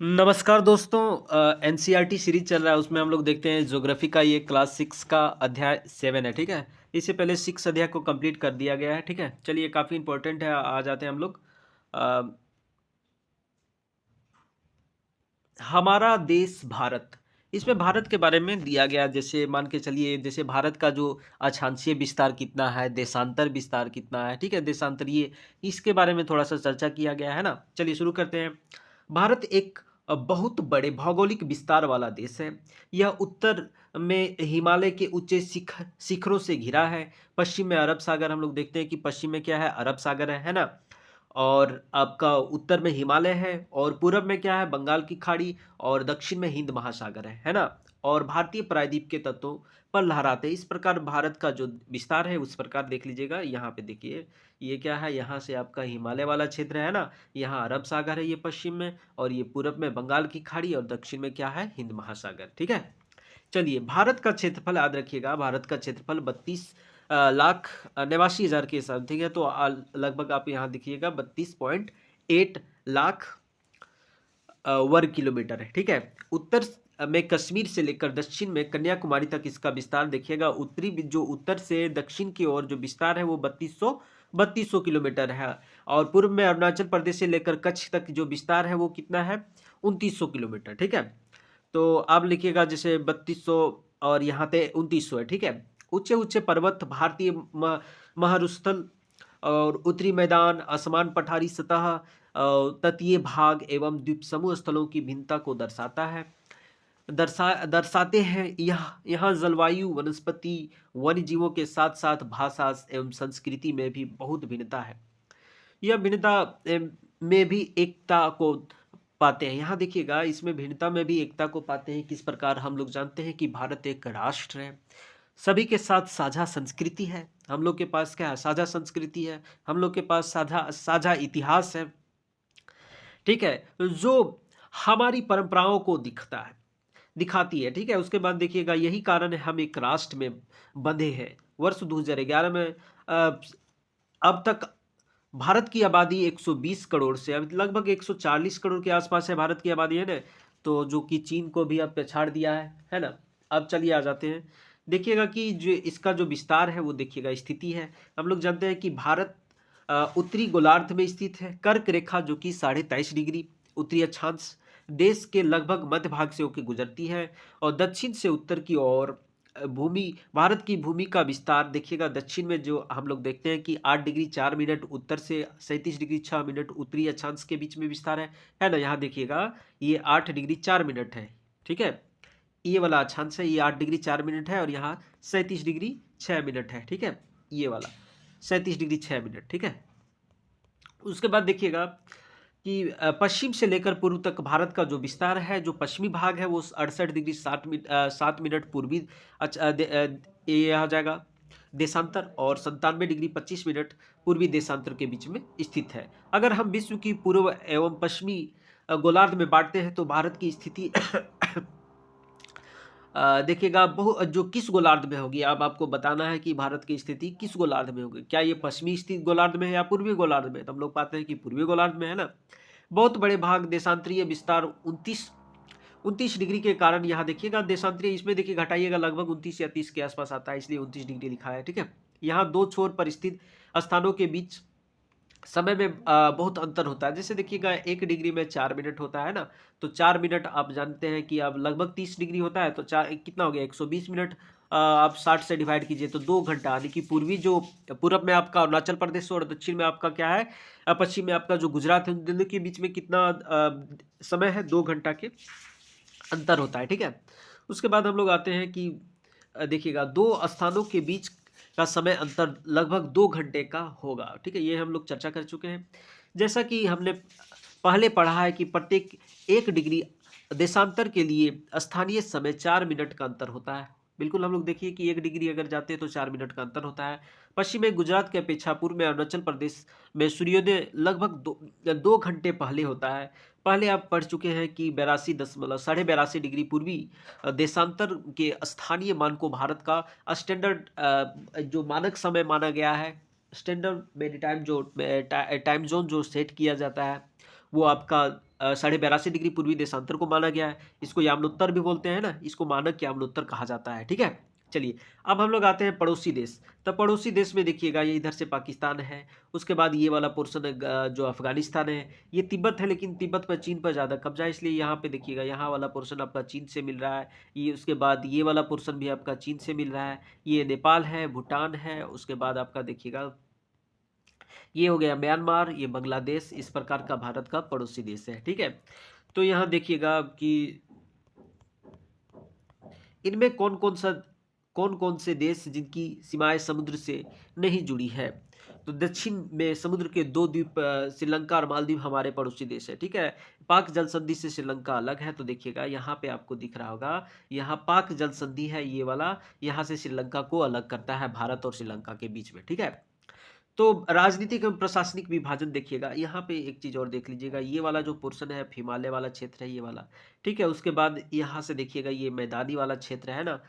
नमस्कार दोस्तों। NCERT series चल रहा है, उसमें हम लोग देखते हैं ज्योग्राफी का। ये क्लास 6 का अध्याय 7 है, ठीक है। इससे पहले 6 अध्याय को कंप्लीट कर दिया गया है, ठीक है। चलिए, काफ़ी इंपॉर्टेंट है, आ जाते हैं हम लोग। अ, हमारा देश भारत, इसमें भारत के बारे में दिया गया, जैसे मान के चलिए, जैसे भारत का जो अक्षांशीय विस्तार कितना है, देशांतर विस्तार कितना है, ठीक है, देशांतरीय, इसके बारे में थोड़ा सा चर्चा किया गया है ना। चलिए शुरू करते हैं। भारत एक बहुत बड़े भौगोलिक विस्तार वाला देश है। यह उत्तर में हिमालय के ऊंचे शिखरों से घिरा है। पश्चिम में अरब सागर, हम लोग देखते हैं कि पश्चिम में क्या है, अरब सागर है ना। और आपका उत्तर में हिमालय है, और पूरब में क्या है, बंगाल की खाड़ी, और दक्षिण में हिंद महासागर है ना। और भारतीय प्रायद्वीप के तत्वों पर लहराते हैं। इस प्रकार भारत का जो विस्तार है उस प्रकार देख लीजिएगा। यहाँ पे देखिए, ये क्या है, यहाँ से आपका हिमालय वाला क्षेत्र है ना, यहाँ अरब सागर है ये पश्चिम में, और ये पूरब में बंगाल की खाड़ी, और दक्षिण में क्या है, हिंद महासागर, ठीक है। चलिए, भारत का क्षेत्रफल याद रखिएगा। भारत का क्षेत्रफल 32 लाख 89 हज़ार के समथिंग है। तो लगभग आप यहाँ देखिएगा 32.8 लाख वर्ग किलोमीटर है, ठीक है। उत्तर में कश्मीर से लेकर दक्षिण में कन्याकुमारी तक इसका विस्तार देखिएगा। जो उत्तर से दक्षिण की ओर जो विस्तार है वो 3200 किलोमीटर है। और पूर्व में अरुणाचल प्रदेश से लेकर कच्छ तक जो विस्तार है वो कितना है, 2900 किलोमीटर, ठीक है। तो आप लिखिएगा जैसे 3200, और यहाँ पे 2900 है, ठीक है। ऊंचे ऊंचे पर्वत, भारतीय महारुस्थल, और उत्तरी मैदान, असमान पठारी सतह, तटीय भाग एवं द्वीप समूह स्थलों की भिन्नता को दर्शाते हैं। यहाँ जलवायु, वनस्पति, वन्य जीवों के साथ साथ भाषा एवं संस्कृति में भी बहुत भिन्नता है। यह भिन्नता में भी एकता को पाते हैं। यहाँ देखिएगा, इसमें भिन्नता में भी एकता को पाते हैं। किस प्रकार हम लोग जानते हैं कि भारत एक राष्ट्र है, सभी के साथ साझा संस्कृति है। हम लोग के पास क्या है, साझा संस्कृति है। हम लोग के पास साझा साझा इतिहास है, ठीक है, जो हमारी परंपराओं को दिखाती है, ठीक है। उसके बाद देखिएगा, यही कारण है हम एक राष्ट्र में बंधे हैं। वर्ष 2011 में अब तक भारत की आबादी 120 करोड़ से अब लगभग 140 करोड़ के आसपास है भारत की आबादी, है ना। तो जो कि चीन को भी अब पछाड़ दिया है ना। अब चलिए आ जाते हैं, देखिएगा कि जो इसका जो विस्तार है वो देखिएगा, स्थिति है। हम लोग जानते हैं कि भारत उत्तरी गोलार्ध में स्थित है। कर्क रेखा जो कि 23.5 डिग्री उत्तरी अक्षांश देश के लगभग मध्य भाग से होकर गुजरती है। और दक्षिण से उत्तर की ओर भूमि, भारत की भूमि का विस्तार देखिएगा। दक्षिण में जो हम लोग देखते हैं कि 8 डिग्री 4 मिनट उत्तर से 37 डिग्री 6 मिनट उत्तरी अक्षांश के बीच में विस्तार है ना। यहाँ देखिएगा, ये 8 डिग्री 4 मिनट है, ठीक है। ये वाला अक्षांश है, ये 8 डिग्री 4 मिनट है, और यहाँ 37 डिग्री 6 मिनट है, ठीक है। ये वाला 37 डिग्री 6 मिनट, ठीक है। उसके बाद देखिएगा कि पश्चिम से लेकर पूर्व तक भारत का जो विस्तार है, जो पश्चिमी भाग है वो 68 डिग्री 7 मिनट पूर्वी ये आ जाएगा देशांतर, और 97 डिग्री 25 मिनट पूर्वी देशांतर के बीच में स्थित है। अगर हम विश्व की पूर्व एवं पश्चिमी गोलार्ध में बांटते हैं तो भारत की स्थिति देखिएगा, बहु जो किस गोलार्ध में होगी। अब आपको बताना है कि भारत की स्थिति किस गोलार्ध में होगी, क्या ये पश्चिमी स्थित गोलार्ध में है या पूर्वी गोलार्ध में। तो हम लोग पाते हैं कि पूर्वी गोलार्ध में है ना। बहुत बड़े भाग देशांतरीय विस्तार 29 डिग्री के कारण, यहाँ देखिएगा देशांतरीय, इसमें देखिए घटाइएगा, लगभग 29 या 30 के आसपास आता है, इसलिए 29 डिग्री लिखा है, ठीक है। यहाँ दो छोर पर स्थित स्थानों के बीच समय में बहुत अंतर होता है। जैसे देखिएगा, 1 डिग्री में 4 मिनट होता है ना। तो 4 मिनट आप जानते हैं कि अब लगभग 30 डिग्री होता है, तो चार कितना हो गया, 120 मिनट। आप 60 से डिवाइड कीजिए तो 2 घंटा, यानी कि पूरब में आपका अरुणाचल प्रदेश और दक्षिण में आपका क्या है, पश्चिम में आपका जो गुजरात है, उन दोनों के बीच में कितना समय है, 2 घंटा के अंतर होता है, ठीक है। उसके बाद हम लोग आते हैं कि देखिएगा, दो स्थानों के बीच का समय अंतर लगभग 2 घंटे का होगा, ठीक है। ये हम लोग चर्चा कर चुके हैं। जैसा कि हमने पहले पढ़ा है कि प्रत्येक 1 डिग्री देशांतर के लिए स्थानीय समय 4 मिनट का अंतर होता है। बिल्कुल, हम लोग देखिए कि 1 डिग्री अगर जाते हैं तो 4 मिनट का अंतर होता है। पश्चिम में गुजरात के अपेक्षा पूर्व में अरुणाचल प्रदेश में सूर्योदय लगभग 2 घंटे पहले होता है। पहले आप पढ़ चुके हैं कि 82.82 डिग्री पूर्वी देशांतर के स्थानीय मान को भारत का स्टैंडर्ड जो मानक समय माना गया है, स्टैंडर्ड मेरी टाइम जो टाइम जोन जो सेट किया जाता है वो आपका 82.5 डिग्री पूर्वी देशांतर को माना गया है। इसको याम्नोत्तर भी बोलते हैं ना, इसको मानक याम्नोत्तर कहा जाता है, ठीक है? चलिए, अब हम लोग आते हैं पड़ोसी देश। तो पड़ोसी देश में देखिएगा ये इधर से पाकिस्तान है, उसके बाद ये वाला पोर्शन जो अफ़गानिस्तान है, ये तिब्बत है, लेकिन तिब्बत पर चीन पर ज़्यादा कब्ज़ा है, इसलिए यहाँ पे देखिएगा यहाँ वाला पोर्शन आपका चीन से मिल रहा है। ये उसके बाद ये वाला पोर्शन भी आपका चीन से मिल रहा है। ये नेपाल है, भूटान है, उसके बाद आपका देखिएगा ये हो गया म्यांमार, ये बांग्लादेश, इस प्रकार का भारत का पड़ोसी देश है, ठीक है? तो यहाँ देखिएगा कि इनमें कौन-कौन से देश जिनकी सीमाएँ समुद्र से नहीं जुड़ी है? तो दक्षिण में समुद्र के 2 द्वीप श्रीलंका और मालदीव हमारे पड़ोसी देश है, ठीक है? पाक जल संधि से श्रीलंका अलग है, तो देखिएगा यहाँ पे आपको दिख रहा होगा, यहाँ पाक जल संधि है ये वाला, यहाँ से श्रीलंका को अलग करता है भारत और श्रीलंका के बीच में, ठीक है? तो राजनीतिक एवं प्रशासनिक विभाजन देखिएगा, यहाँ पे एक चीज़ और देख लीजिएगा, ये वाला जो पोर्शन है हिमालय वाला क्षेत्र है ये वाला, ठीक है? उसके बाद यहाँ से देखिएगा ये मैदानी वाला क्षेत्र है ना,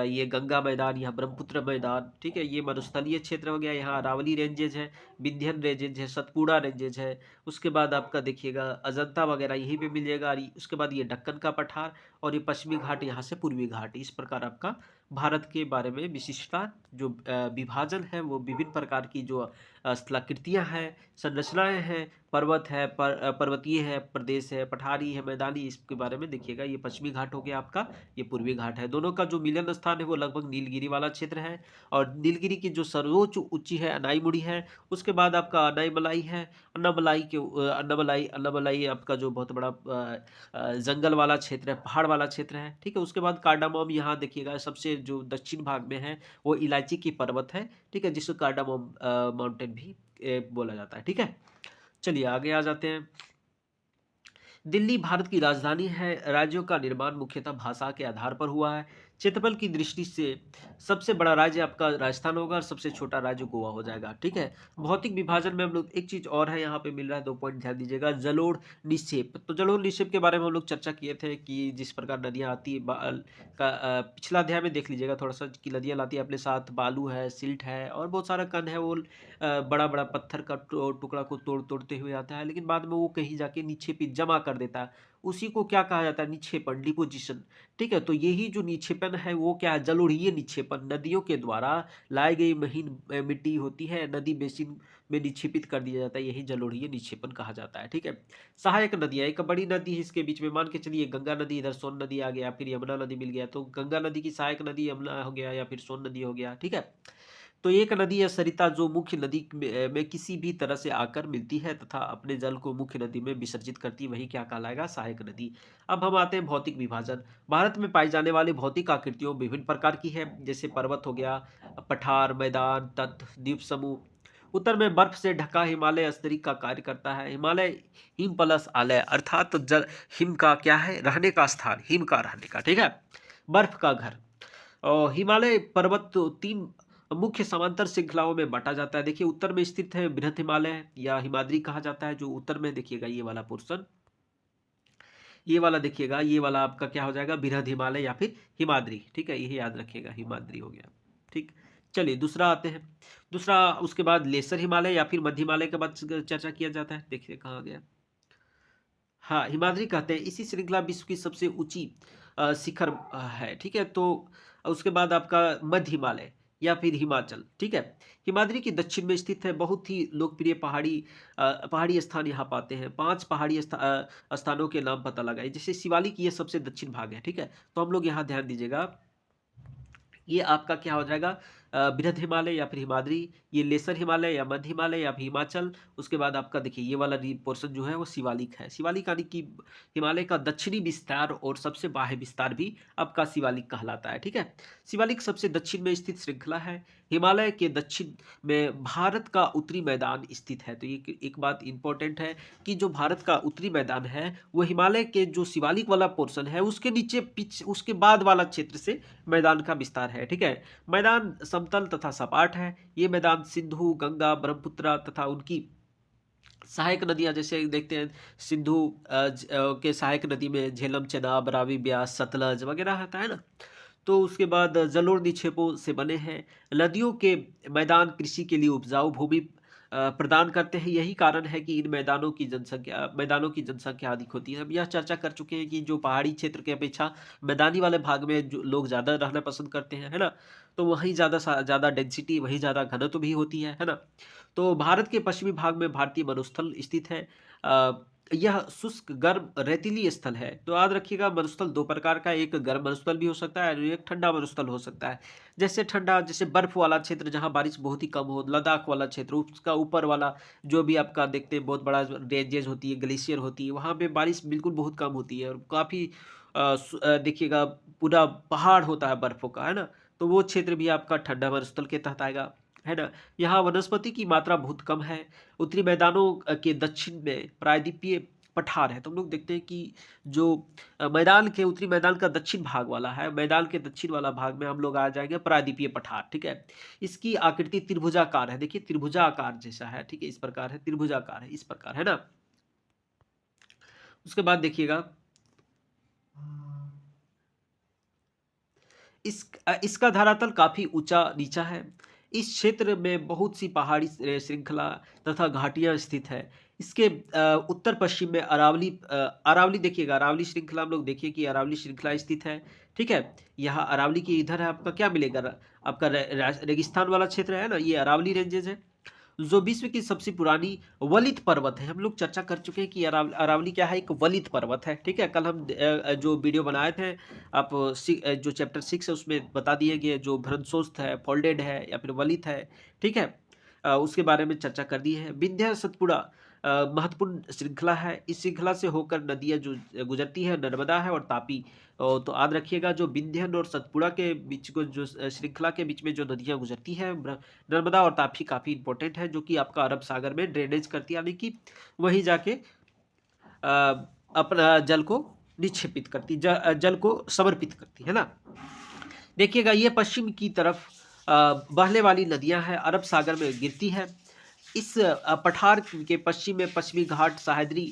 ये गंगा मैदान, यहाँ ब्रह्मपुत्र मैदान, ठीक है? ये मरुस्थलीय क्षेत्र हो गया, यहाँ अरावली रेंजेज है, विंध्यन रेंजेज है, सतपुड़ा रेंजेज है, उसके बाद आपका देखिएगा अजंता वगैरह यहीं पे मिल जाएगा, और उसके बाद ये दक्कन का पठार और ये पश्चिमी घाट, यहाँ से पूर्वी घाट, इस प्रकार आपका भारत के बारे में विशिष्टता जो विभाजन है वो विभिन्न प्रकार की जो स्थलाकृतियाँ हैं, संरचनाएँ हैं, पर्वत है, पर्वतीय है, प्रदेश है, पठारी है, मैदानी, इसके बारे में देखिएगा। ये पश्चिमी घाट हो गया आपका, ये पूर्वी घाट है। दोनों का जो मिलन स्थान है वो लगभग नीलगिरी वाला क्षेत्र है, और नीलगिरी की जो सर्वोच्च ऊँची है अनाईमुड़ी है, उसके बाद आपका अनाईमलाई है। अन्नामलाई आपका जो बहुत बड़ा जंगल वाला क्षेत्र है, पहाड़ वाला क्षेत्र है, ठीक है? उसके बाद कार्डामोम, यहाँ देखिएगा सबसे जो दक्षिण भाग में है वो इलायची की पर्वत है, ठीक है? जिसको कार्डामोम माउंटेन भी बोला जाता है, ठीक है? चलिए आगे आ जाते हैं। दिल्ली भारत की राजधानी है। राज्यों का निर्माण मुख्यतः भाषा के आधार पर हुआ है। क्षेत्रफल की दृष्टि से सबसे बड़ा राज्य आपका राजस्थान होगा और सबसे छोटा राज्य गोवा हो जाएगा, ठीक है? भौतिक विभाजन में हम लोग एक चीज और है यहाँ पे मिल रहा है, 2 पॉइंट ध्यान दीजिएगा। जलोढ़ निक्षेप, तो जलोढ़ निक्षेप के बारे में हम लोग चर्चा किए थे कि जिस प्रकार नदियाँ आती है पिछला अध्याय में देख लीजिएगा थोड़ा सा, कि नदियाँ लाती है अपने साथ बालू है, सिल्ट है और बहुत सारा कण है, वो बड़ा बड़ा पत्थर का टुकड़ा को तोड़ते हुए आता है, लेकिन बाद में वो कहीं जाके निक्षेपित जमा कर देता है। उसी को क्या कहा जाता है? निक्षेपण, डिपोजिशन, ठीक है? तो यही जो निक्षेपण है वो क्या है? जलोढ़ीय निक्षेपण, नदियों के द्वारा लाई गई महीन मिट्टी होती है, नदी बेसिन में निक्षेपित कर दिया जाता है, यही जलोढ़ीय निक्षेपण कहा जाता है, ठीक है? सहायक नदियाँ, एक बड़ी नदी है इसके बीच में, मान के चलिए गंगा नदी, इधर सोन नदी आ गया, फिर यमुना नदी मिल गया, तो गंगा नदी की सहायक नदी यमुना हो गया या फिर सोन नदी हो गया, ठीक है? तो एक नदी है सरिता, जो मुख्य नदी में किसी भी तरह से आकर मिलती है तथा अपने जल को मुख्य नदी में विसर्जित करती है, वही क्या कहलाएगा? सहायक नदी। अब हम आते हैं भौतिक विभाजन। भारत में पाई जाने वाली भौतिक आकृतियों विभिन्न प्रकार की है, जैसे पर्वत हो गया, पठार, मैदान, तट, द्वीप समूह। उत्तर में बर्फ से ढका हिमालय स्तरीय का कार्य करता है। हिमालय हिम प्लस आलय, अर्थात जल, हिम का क्या है? रहने का स्थान, हिम का रहने का, ठीक है? बर्फ का घर। और हिमालय पर्वत तो 3 मुख्य समांतर श्रृंखलाओं में बांटा जाता है। देखिए उत्तर में स्थित है बृहद हिमालय या हिमाद्री कहा जाता है, जो उत्तर में देखिएगा ये वाला पोर्शन, ये वाला देखिएगा, ये वाला आपका क्या हो जाएगा? बृहद हिमालय या फिर हिमाद्री, ठीक है? यही याद रखिएगा, हिमाद्री हो गया, ठीक। चलिए दूसरा आते हैं। दूसरा उसके बाद लेसर हिमालय या फिर मध्य हिमालय के बाद चर्चा किया जाता है। देखिए कहाँ गया? हाँ, हिमाद्री कहते हैं। इसी श्रृंखला विश्व की सबसे ऊँची शिखर है, ठीक है? तो उसके बाद आपका मध्य हिमालय या फिर हिमाचल, ठीक है? हिमाद्री की दक्षिण में स्थित है। बहुत ही लोकप्रिय पहाड़ी स्थान यहाँ पाते हैं। 5 पहाड़ी स्थानों के नाम पता लगाइए। जैसे शिवालिक, ये सबसे दक्षिण भाग है, ठीक है? तो हम लोग यहाँ ध्यान दीजिएगा, ये आपका क्या हो जाएगा? बृहद हिमालय या फिर हिमाद्री, ये लेसर हिमालय या मध्य हिमालय या फिर हिमाचल। उसके बाद आपका देखिए ये वाला पोर्शन जो है वो शिवालिक है। शिवालिक यानी कि हिमालय का दक्षिणी विस्तार और सबसे बाह्य विस्तार भी आपका शिवालिक कहलाता है, ठीक है? शिवालिक सबसे दक्षिण में स्थित श्रृंखला है। हिमालय के दक्षिण में भारत का उत्तरी मैदान स्थित है। तो ये एक बात इंपॉर्टेंट है कि जो भारत का उत्तरी मैदान है वो हिमालय के जो शिवालिक वाला पोर्शन है उसके नीचे उसके बाद वाला क्षेत्र से मैदान का विस्तार है, ठीक है? मैदान समतल तथा सपाट है। ये मैदान सिंधु, गंगा, ब्रह्मपुत्र तथा उनकी सहायक नदियां, जैसे देखते हैं सिंधु के सहायक नदी में झेलम, चेनाब, रावी, ब्यास, सतलज वगैरह आता है ना। तो उसके बाद जलोढ़ निक्षेपों से बने हैं। नदियों के मैदान कृषि के लिए उपजाऊ भूमि प्रदान करते हैं। यही कारण है कि इन मैदानों की जनसंख्या अधिक होती है। हम यह चर्चा कर चुके हैं कि जो पहाड़ी क्षेत्र की अपेक्षा मैदानी वाले भाग में जो लोग ज़्यादा रहना पसंद करते हैं, है ना? तो वहीं ज़्यादा डेंसिटी, वहीं ज़्यादा घनत्व भी होती है ना? तो भारत के पश्चिमी भाग में भारतीय मरुस्थल स्थित है। यह शुष्क गर्म रेतीली स्थल है। तो याद रखिएगा, मरुस्थल दो प्रकार का, एक गर्म मरुस्थल भी हो सकता है और एक ठंडा मरुस्थल हो सकता है। जैसे ठंडा, जैसे बर्फ वाला क्षेत्र जहाँ बारिश बहुत ही कम हो, लद्दाख वाला क्षेत्र, उसका ऊपर वाला जो भी आपका देखते हैं बहुत बड़ा रेंजेज होती है, ग्लेशियर होती है, वहाँ पे बारिश बिल्कुल बहुत कम होती है और काफ़ी देखिएगा पूरा पहाड़ होता है बर्फ़ों का, है ना? तो वो क्षेत्र भी आपका ठंडा मरुस्थल के तहत आएगा, है ना? यहाँ वनस्पति की मात्रा बहुत कम है। उत्तरी मैदानों के दक्षिण में प्रायद्वीपीय पठार है। तो हम लोग देखते हैं कि जो मैदान के उत्तरी मैदान का दक्षिण भाग वाला है, मैदान के दक्षिण वाला भाग में हम लोग आ जाएँगे प्रायद्वीपीय पठार, ठीक है? इसकी आकृति त्रिभुजाकार है। देखिए त्रिभुजाकार जैसा है, ठीक है? इस प्रकार है, त्रिभुजाकार है, इस प्रकार, है ना? उसके बाद देखिएगा इसका धरातल काफ़ी ऊँचा-नीचा है। इस क्षेत्र में बहुत सी पहाड़ी श्रृंखला तथा घाटियाँ स्थित हैं। इसके उत्तर-पश्चिम में अरावली देखिएगा, अरावली श्रृंखला हम लोग देखिए कि अरावली श्रृंखला स्थित है, ठीक है? यहाँ अरावली के इधर है आपका क्या मिलेगा आपका रेगिस्तान वाला क्षेत्र है ना, ये अरावली रेंजेज़ है। जो विश्व की सबसे पुरानी वलित पर्वत है। हम लोग चर्चा कर चुके हैं कि अरावली क्या है, एक वलित पर्वत है, ठीक है? कल हम जो वीडियो बनाए थे, आप जो चैप्टर 6 है उसमें बता दिए गए, जो भ्रंशोत्थ है, फोल्डेड है या फिर वलित है, ठीक है? उसके बारे में चर्चा कर दी है। विंध्य सतपुड़ा महत्वपूर्ण श्रृंखला है। इस श्रृंखला से होकर नदियाँ जो गुजरती है, नर्मदा है और तापी। तो याद रखिएगा, जो विंध्य और सतपुड़ा के बीच को जो श्रृंखला के बीच में जो नदियाँ गुजरती हैं, नर्मदा और तापी काफ़ी इंपॉर्टेंट है, जो कि आपका अरब सागर में ड्रेनेज करती है, यानी कि वहीं जाके अपना जल को निक्षेपित करती, जल को समर्पित करती है ना। देखिएगा, ये पश्चिम की तरफ बहने वाली नदियां हैं, अरब सागर में गिरती है। इस पठार के पश्चिम में पश्चिमी घाट सह्याद्री,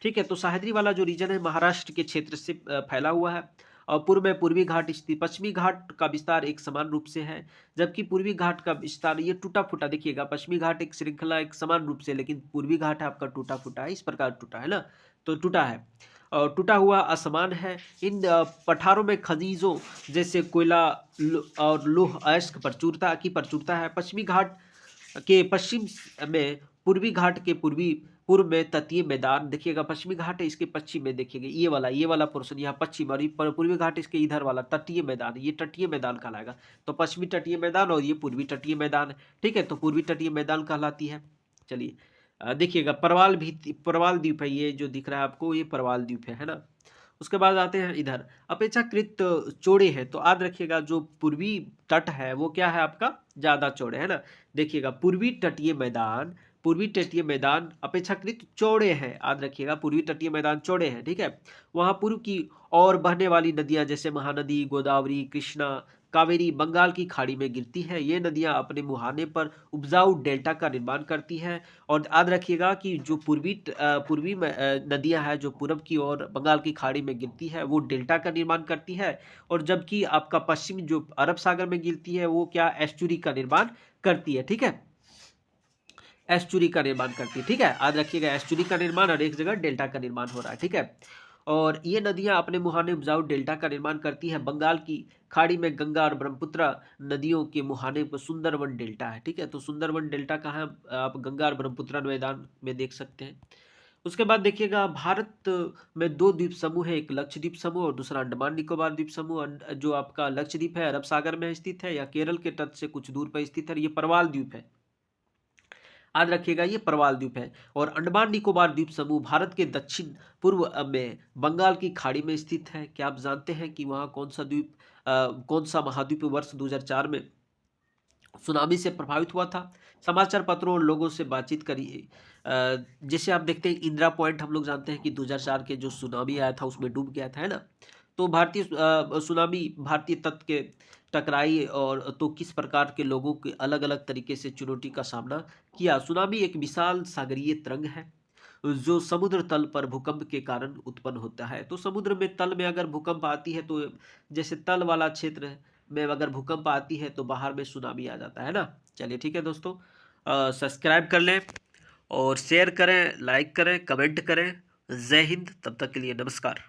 ठीक है? तो सह्याद्री वाला जो रीजन है महाराष्ट्र के क्षेत्र से फैला हुआ है और पूर्व में पूर्वी घाट स्थित। पश्चिमी घाट का विस्तार एक समान रूप से है, जबकि पूर्वी घाट का विस्तार ये टूटा-फूटा। देखिएगा, पश्चिमी घाट एक श्रृंखला एक समान रूप से, लेकिन पूर्वी घाट है आपका टूटा-फूटा है, इस प्रकार टूटा है ना, तो टूटा है और टूटा हुआ असमान है। इन पठारों में खनिजों जैसे कोयला और लौह अयस्क प्रचुरता है। पश्चिमी घाट के पश्चिम में पूर्वी घाट के पूर्व में तटीय मैदान देखिएगा, पश्चिमी घाट है इसके पश्चिम में देखिएगा, ये वाला पोर्शन यहाँ पश्चिम, और ये पूर्वी घाट इसके इधर वाला तटीय मैदान, ये तटीय मैदान कहलाएगा। तो पश्चिमी तटीय मैदान और ये पूर्वी तटीय मैदान है, ठीक है? तो पूर्वी तटीय मैदान कहलाती है। चलिए देखिएगा, परवाल द्वीप है, ये जो दिख रहा है आपको, ये परवाल द्वीप है ना? उसके बाद आते हैं इधर, अपेक्षाकृत चौड़े हैं। तो याद रखिएगा, जो पूर्वी तट है वो क्या है आपका, ज़्यादा चौड़े, है ना? देखिएगा, पूर्वी तटीय मैदान अपेक्षाकृत चौड़े हैं। याद रखिएगा, पूर्वी तटीय मैदान चौड़े हैं, ठीक है? वहाँ पूर्व की ओर बहने वाली नदियाँ जैसे महानदी, गोदावरी, कृष्णा, कावेरी बंगाल की खाड़ी में गिरती है। ये नदियाँ अपने मुहाने पर उपजाऊ डेल्टा का निर्माण करती है। और याद रखिएगा कि जो पूर्वी नदियाँ हैं जो पूरब की ओर बंगाल की खाड़ी में गिरती है, वो डेल्टा का निर्माण करती है, और जबकि आपका पश्चिम जो अरब सागर में गिरती है वो क्या, एस्चुरी का निर्माण करती है, ठीक है? एस्चुरी का निर्माण करती है, ठीक है? याद रखिएगा, एस्चुरी का निर्माण और एक जगह डेल्टा का निर्माण हो रहा है, ठीक है? और ये नदियाँ अपने मुहाने उपजाऊ डेल्टा का निर्माण करती है। बंगाल की खाड़ी में गंगा और ब्रह्मपुत्र नदियों के मुहाने पर सुंदरवन डेल्टा है, ठीक है? तो सुंदरवन डेल्टा कहाँ है? आप गंगा और ब्रह्मपुत्र मैदान में देख सकते हैं। उसके बाद देखिएगा, भारत में दो द्वीप समूह है, एक लक्षद्वीप समूह और दूसरा अंडमान निकोबार द्वीप समूह। जो आपका लक्षद्वीप है अरब सागर में स्थित है या केरल के तट से कुछ दूर पर स्थित है, ये परवाल द्वीप है। याद रखिएगा, ये परवाल द्वीप है। और अंडमान निकोबार द्वीप समूह भारत के दक्षिण पूर्व में बंगाल की खाड़ी में स्थित है। क्या आप जानते हैं कि वहाँ कौन सा महाद्वीप वर्ष 2004 में सुनामी से प्रभावित हुआ था? समाचार पत्रों और लोगों से बातचीत करिए। जैसे आप देखते हैं इंदिरा पॉइंट, हम लोग जानते हैं कि 2004 के जो सुनामी आया था उसमें डूब गया था, है ना? तो सुनामी भारतीय तट के टकराई, और तो किस प्रकार के लोगों के अलग-अलग तरीके से चुनौती का सामना किया। सुनामी एक विशाल सागरीय तरंग है जो समुद्र तल पर भूकंप के कारण उत्पन्न होता है। तो समुद्र में तल में अगर भूकंप आती है, तो जैसे तल वाला क्षेत्र में अगर भूकंप आती है तो बाहर में सुनामी आ जाता है ना। चलिए ठीक है दोस्तों, सब्सक्राइब कर लें और शेयर करें, लाइक करें, कमेंट करें। जय हिंद, तब तक के लिए नमस्कार।